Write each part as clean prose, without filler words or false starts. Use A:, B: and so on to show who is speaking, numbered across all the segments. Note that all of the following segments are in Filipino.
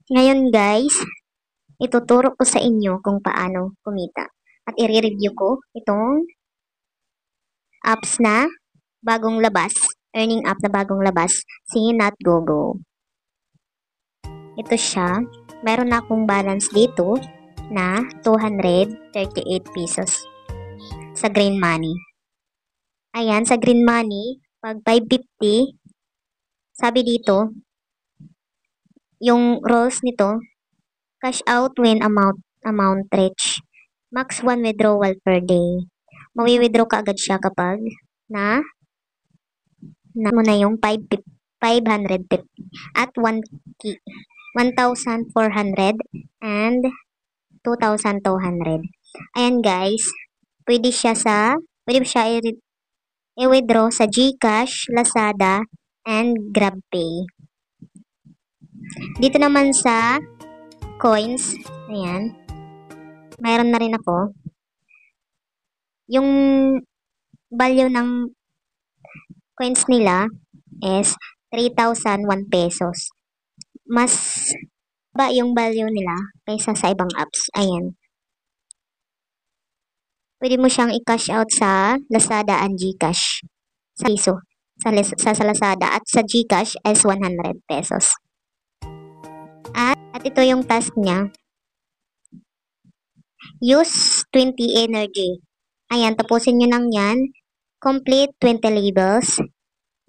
A: Ngayon guys, ituturo ko sa inyo kung paano kumita. At i-review ko itong apps na bagong labas, earning app na bagong labas, si NotGoGo. Ito siya, meron na akong balance dito na 238 pesos sa Green Money. Ayan, sa Green Money, pag 550, sabi dito, yung rules nito, cash out when amount reach. Max 1 withdrawal per day. Mawi-withdraw ka agad siya kapag na mo na yung 550 at 1,400 and 2,200. Ayan guys, pwede siya i-withdraw sa GCash, Lazada, and GrabPay. Dito naman sa coins, ayan, mayroon na rin ako. Yung value ng coins nila is 3,001 pesos. Mas ba yung value nila kaysa sa ibang apps. Ayan. Pwede mo siyang i-cash out sa Lazada and GCash. Sa piso. Sa Lazada at sa GCash is 100 pesos. At ito yung task niya. Use 20 energy. Ayan, tapusin nyo lang yan. Complete 20 labels.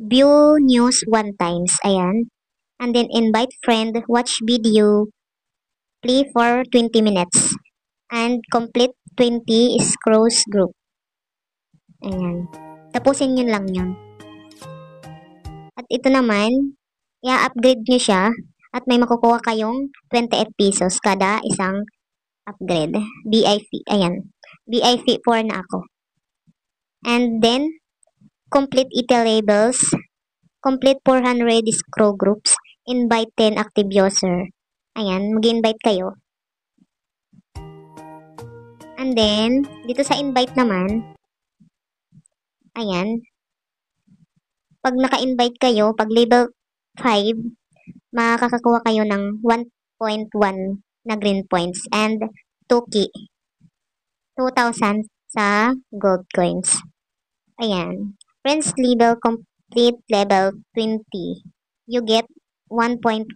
A: View news 1 times. Ayan. And then invite friend, watch video, play for 20 minutes. And complete 20 scrolls group. Ayan. Tapusin nyo lang yun. At ito naman, i-upgrade nyo siya. At may makukuha kayong 28 pesos kada isang upgrade. BIP, ayan. BIP 4 na ako. And then, complete ET labels, complete 400 scroll groups, invite 10 active user. Ayan, mag-invite kayo. And then, dito sa invite naman, ayan, pag naka-invite kayo, pag level 5, makakakuha kayo ng 1.1 na green points and 2K. 2,000 sa gold coins. Ayan. Friends level complete level 20. You get 1.1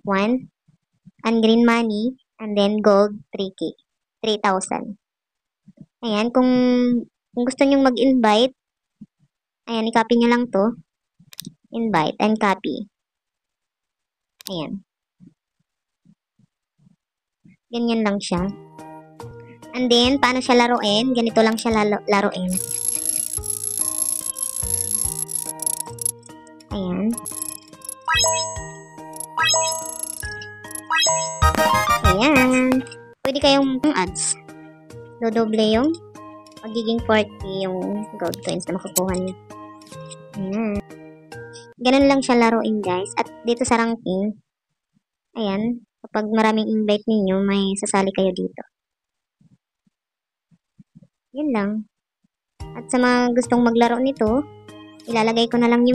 A: and green money and then gold 3K. 3,000. Ayan. Kung gusto nyong mag-invite, ayan, i-copy nyo lang to. Invite and copy. Ayan. Ganyan lang siya. And then, paano siya laruin? Ganito lang siya laruin. Ayan. Ayan. Pwede kayong ads. Dodoble yung magiging 40 yung gold coins na makukuha niyo. Ayan. Ganun lang siya laruin guys. At dito sa ranking, ayan, kapag maraming invite ninyo, may sasali kayo dito. Yun lang. At sa mga gustong maglaro nito, ilalagay ko na lang yung